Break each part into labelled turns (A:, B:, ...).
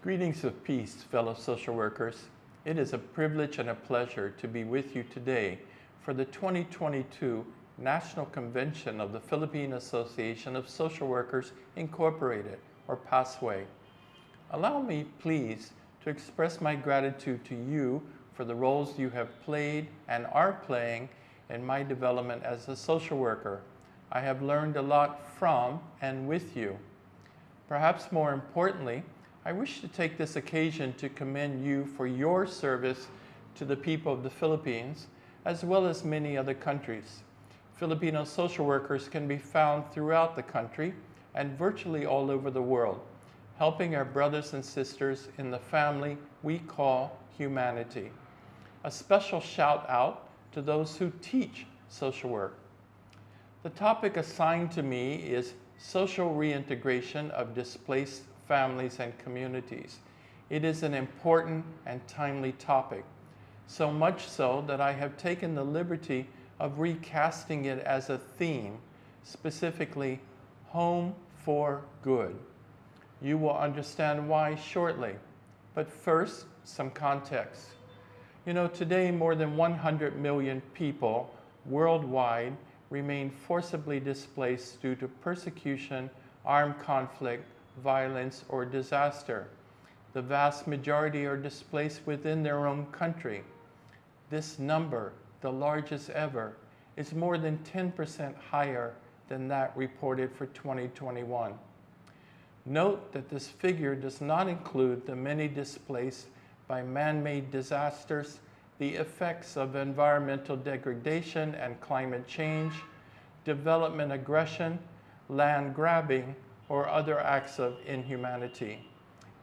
A: Greetings of peace, fellow social workers. It is a privilege and a pleasure to be with you today for the 2022 National Convention of the Philippine Association of Social Workers Incorporated, or PASWI. Allow me, please, to express my gratitude to you for the roles you have played and are playing in my development as a social worker. I have learned a lot from and with you. Perhaps more importantly, I wish to take this occasion to commend you for your service to the people of the Philippines, as well as many other countries. Filipino social workers can be found throughout the country and virtually all over the world, helping our brothers and sisters in the family we call humanity. A special shout out to those who teach social work. The topic assigned to me is social reintegration of displaced families and communities. It is an important and timely topic, so much so that I have taken the liberty of recasting it as a theme, specifically Home for Good. You will understand why shortly, but first, some context. You know, today more than 100 million people worldwide remain forcibly displaced due to persecution, armed conflict, violence, or disaster. The vast majority are displaced within their own country. This number, the largest ever, is more than 10% higher than that reported for 2021. Note that this figure does not include the many displaced by man-made disasters, the effects of environmental degradation and climate change, development aggression, land grabbing, or other acts of inhumanity.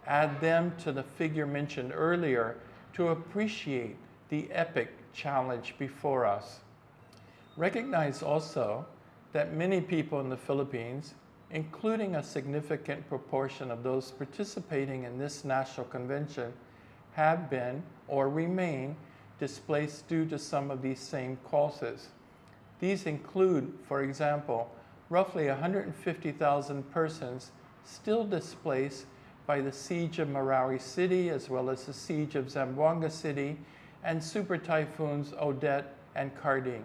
A: Add them to the figure mentioned earlier to appreciate the epic challenge before us. Recognize also that many people in the Philippines, including a significant proportion of those participating in this national convention, have been or remain displaced due to some of these same causes. These include, for example, roughly 150,000 persons still displaced by the siege of Meriam City, as well as the siege of Zamboanga City, and super typhoons Odette and Carding.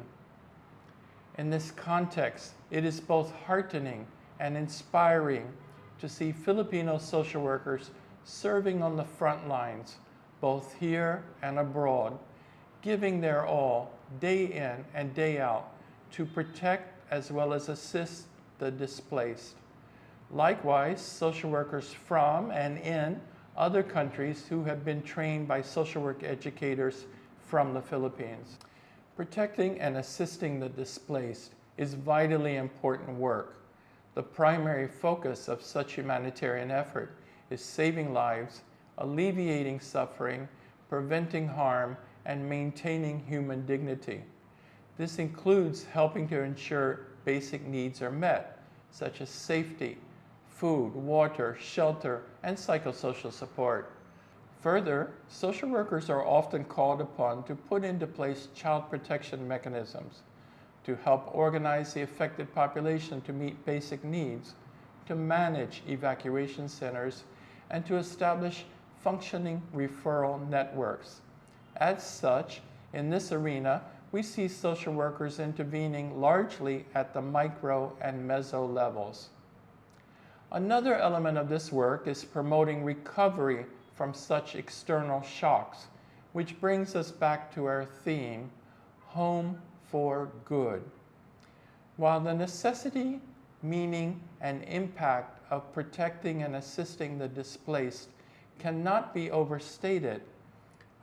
A: In this context, it is both heartening and inspiring to see Filipino social workers serving on the front lines, both here and abroad, giving their all day in and day out to protect as well as assist the displaced. Likewise, social workers from and in other countries who have been trained by social work educators from the Philippines. Protecting and assisting the displaced is vitally important work. The primary focus of such humanitarian effort is saving lives, alleviating suffering, preventing harm, and maintaining human dignity. This includes helping to ensure basic needs are met, such as safety, food, water, shelter, and psychosocial support. Further, social workers are often called upon to put into place child protection mechanisms, to help organize the affected population to meet basic needs, to manage evacuation centers, and to establish functioning referral networks. As such, in this arena, we see social workers intervening largely at the micro and meso levels. Another element of this work is promoting recovery from such external shocks, which brings us back to our theme, Home for Good. While the necessity, meaning, and impact of protecting and assisting the displaced cannot be overstated,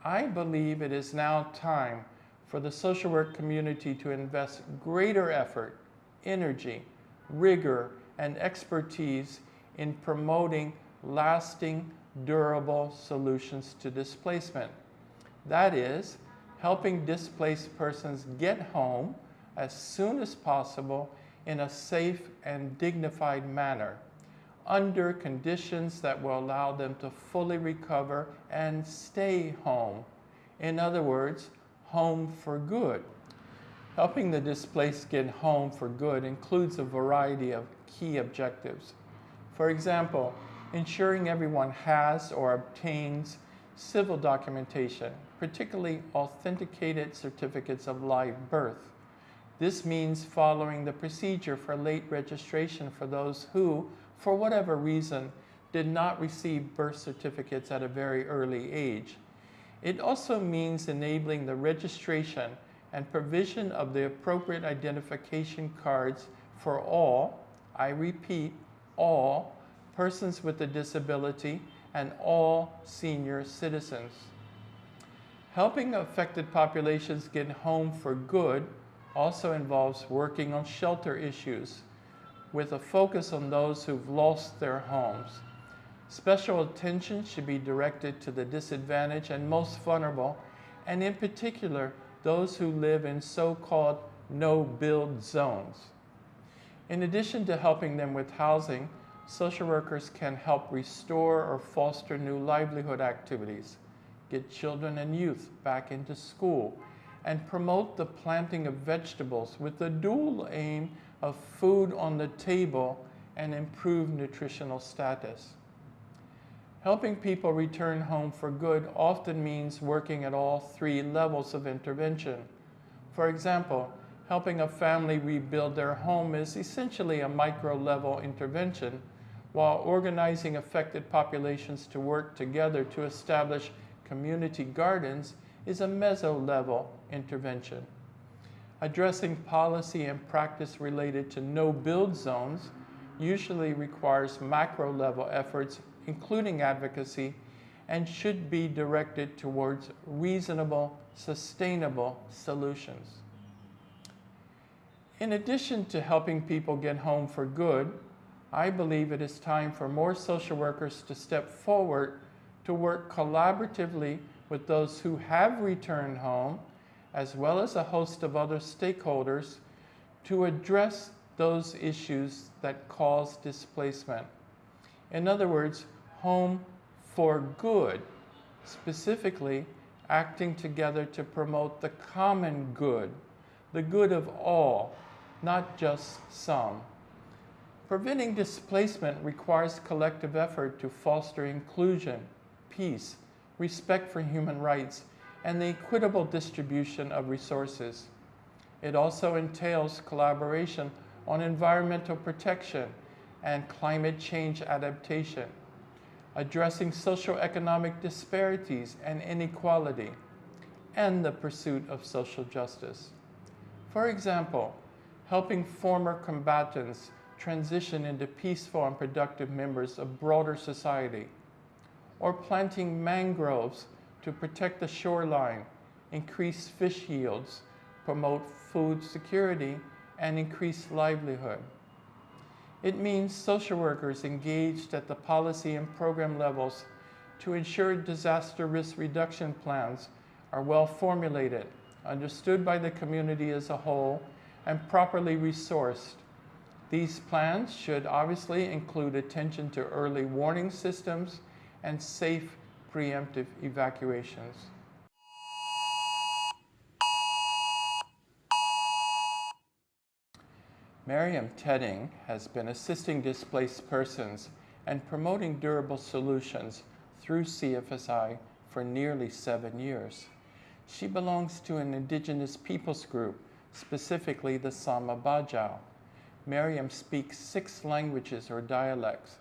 A: I believe it is now time for the social work community to invest greater effort, energy, rigor, and expertise in promoting lasting, durable solutions to displacement. That is, helping displaced persons get home as soon as possible in a safe and dignified manner, under conditions that will allow them to fully recover and stay home. In other words, home for good. Helping the displaced get home for good includes a variety of key objectives. For example, ensuring everyone has or obtains civil documentation, particularly authenticated certificates of live birth. This means following the procedure for late registration for those who, for whatever reason, did not receive birth certificates at a very early age. It also means enabling the registration and provision of the appropriate identification cards for all, I repeat, all persons with a disability and all senior citizens. Helping affected populations get home for good also involves working on shelter issues with a focus on those who've lost their homes. Special attention should be directed to the disadvantaged and most vulnerable, and in particular, those who live in so-called no-build zones. In addition to helping them with housing, social workers can help restore or foster new livelihood activities, get children and youth back into school, and promote the planting of vegetables with the dual aim of food on the table and improved nutritional status. Helping people return home for good often means working at all three levels of intervention. For example, helping a family rebuild their home is essentially a micro-level intervention, while organizing affected populations to work together to establish community gardens is a meso-level intervention. Addressing policy and practice related to no-build zones usually requires macro-level efforts, including advocacy, and should be directed towards reasonable, sustainable solutions. In addition to helping people get home for good, I believe it is time for more social workers to step forward to work collaboratively with those who have returned home, as well as a host of other stakeholders, to address those issues that cause displacement. In other words, home for good, specifically acting together to promote the common good, the good of all, not just some. Preventing displacement requires collective effort to foster inclusion, peace, respect for human rights, and the equitable distribution of resources. It also entails collaboration on environmental protection and climate change adaptation, addressing socioeconomic disparities and inequality, and the pursuit of social justice. For example, helping former combatants transition into peaceful and productive members of broader society, or planting mangroves to protect the shoreline, increase fish yields, promote food security, and increase livelihood. It means social workers engaged at the policy and program levels to ensure disaster risk reduction plans are well formulated, understood by the community as a whole, and properly resourced. These plans should obviously include attention to early warning systems and safe preemptive evacuations. Meriam Tedding has been assisting displaced persons and promoting durable solutions through CFSI for nearly 7 years. She belongs to an indigenous peoples group, specifically the Sama Bajau. Meriam speaks 6 languages or dialects,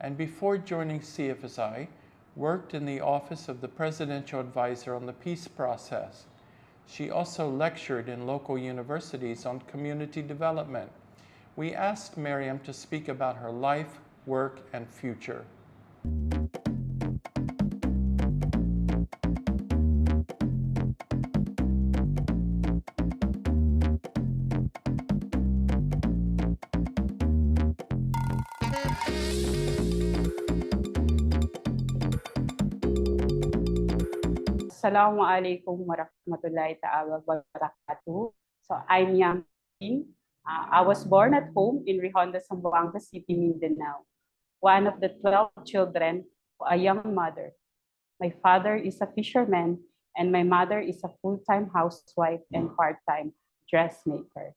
A: and before joining CFSI, worked in the Office of the Presidential Advisor on the Peace Process. She also lectured in local universities on community development. We asked Meriam to speak about her life, work, and future.
B: Assalamualaikum warahmatullahi ta'ala wabarakatuh. So I'm Yam. I was born at home in Rihonda, Zamboanga City, Mindanao, one of the 12 children of a young mother. My father is a fisherman and my mother is a full-time housewife and part-time dressmaker.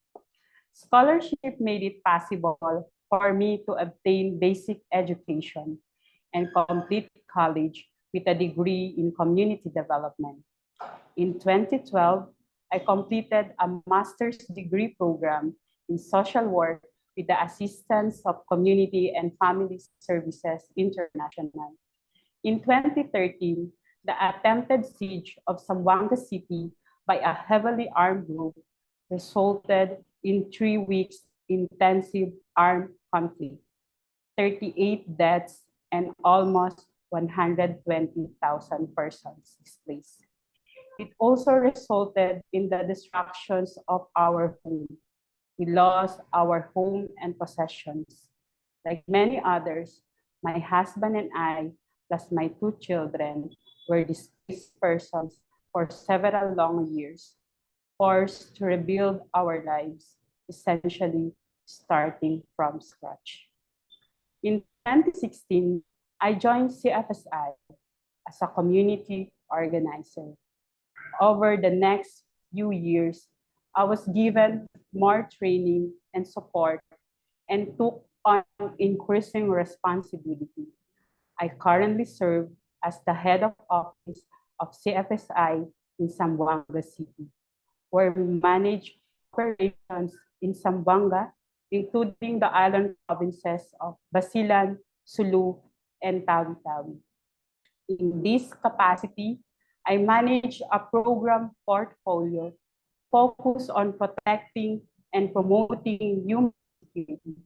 B: Scholarship made it possible for me to obtain basic education and completed college with a degree in community development. In 2012, I completed a master's degree program in social work with the assistance of Community and Family Services International. In 2013, the attempted siege of Zamboanga City by a heavily armed group resulted in 3 weeks intensive armed conflict, 38 deaths, and almost 120,000 persons displaced. It also resulted in the destructions of our home. We lost our home and possessions. Like many others, my husband and I, plus my 2 children, were displaced persons for several long years, forced to rebuild our lives, essentially starting from scratch. In 2016, I joined CFSI as a community organizer. Over the next few years, I was given more training and support and took on increasing responsibility. I currently serve as the head of office of CFSI in Zamboanga City, where we manage operations in Zamboanga, including the island provinces of Basilan, Sulu, and Tawi-Tawi. In this capacity, I manage a program portfolio focused on protecting and promoting human security,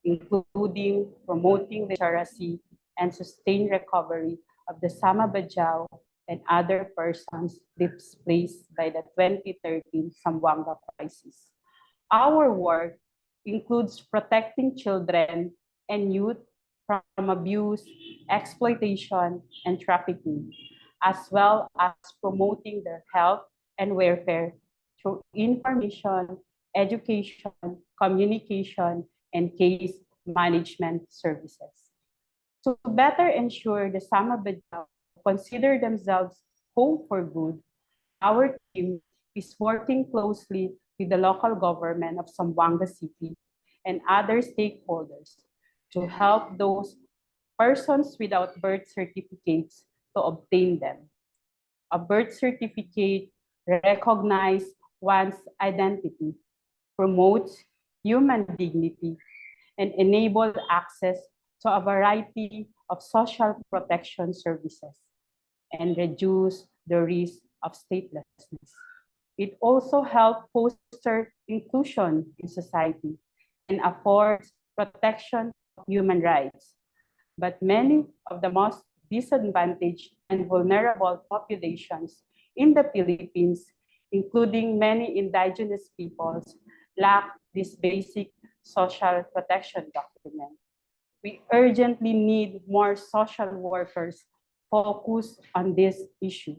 B: including promoting literacy and sustained recovery of the Sama-Bajau and other persons displaced by the 2013 Zamboanga crisis. Our work includes protecting children and youth from abuse, exploitation, and trafficking, as well as promoting their health and welfare through information, education, communication, and case management services. To better ensure the Sama-Bajau consider themselves home for good, our team is working closely with the local government of Zamboanga City and other stakeholders to help those persons without birth certificates to obtain them. A birth certificate recognizes one's identity, promotes human dignity, and enables access to a variety of social protection services and reduce the risk of statelessness. It also helps foster inclusion in society and affords protection of human rights. But many of the most disadvantaged and vulnerable populations in the Philippines, including many indigenous peoples, lack this basic social protection document. We urgently need more social workers focused on this issue.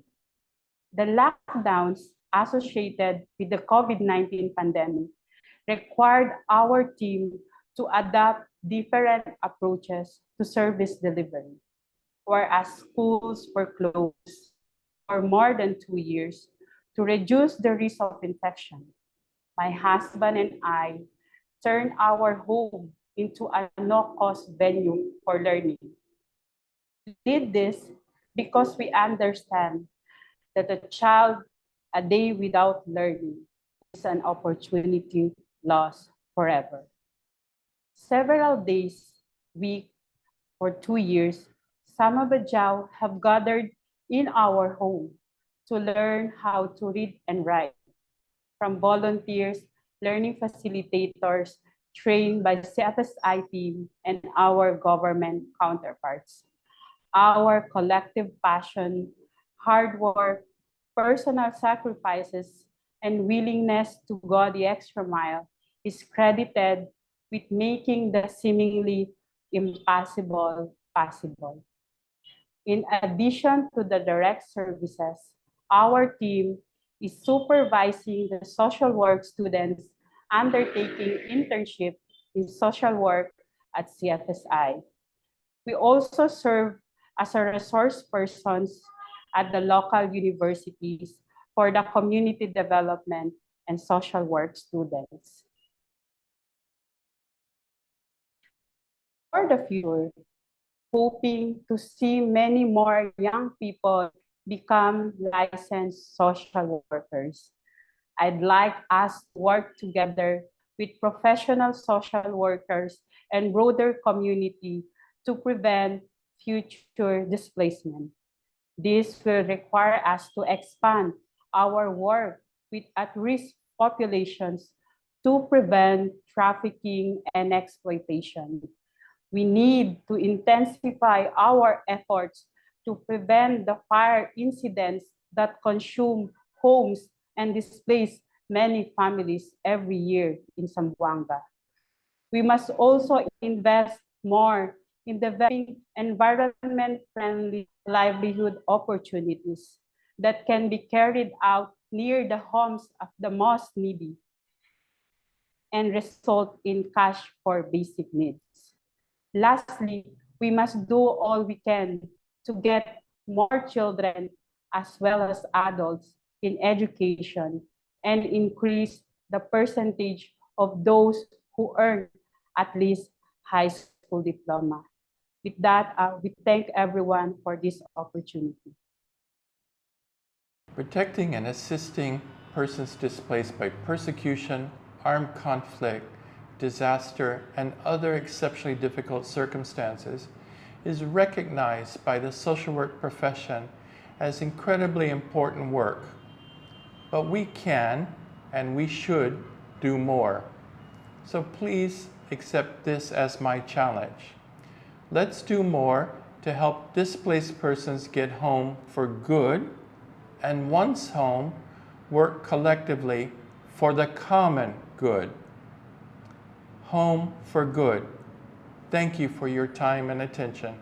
B: The lockdowns associated with the COVID-19 pandemic required our team to adapt different approaches to service delivery. Whereas schools were closed for more than 2 years to reduce the risk of infection, my husband and I turned our home into a no-cost venue for learning. We did this because we understand that a child a day without learning is an opportunity lost forever. Several days, weeks, for 2 years, Sama-Bajau have gathered in our home to learn how to read and write. From volunteers, learning facilitators trained by CFSI team and our government counterparts. Our collective passion, hard work, personal sacrifices, and willingness to go the extra mile is credited with making the seemingly impossible possible. In addition to the direct services, our team is supervising the social work students undertaking internship in social work at CFSI. We also serve as a resource persons at the local universities for the community development and social work students. For the future, hoping to see many more young people become licensed social workers. I'd like us to work together with professional social workers and broader community to prevent future displacement. This will require us to expand our work with at-risk populations to prevent trafficking and exploitation. We need to intensify our efforts to prevent the fire incidents that consume homes and displace many families every year in Zamboanga. We must also invest more in developing environment-friendly livelihood opportunities that can be carried out near the homes of the most needy and result in cash for basic needs. Lastly, we must do all we can to get more children as well as adults in education and increase the percentage of those who earn at least high school diploma. With that, we thank everyone for this opportunity.
A: Protecting and assisting persons displaced by persecution, armed conflict, disaster, and other exceptionally difficult circumstances is recognized by the social work profession as incredibly important work. But we can and we should do more. So please accept this as my challenge. Let's do more to help displaced persons get home for good, and once home, work collectively for the common good. Home for good. Thank you for your time and attention.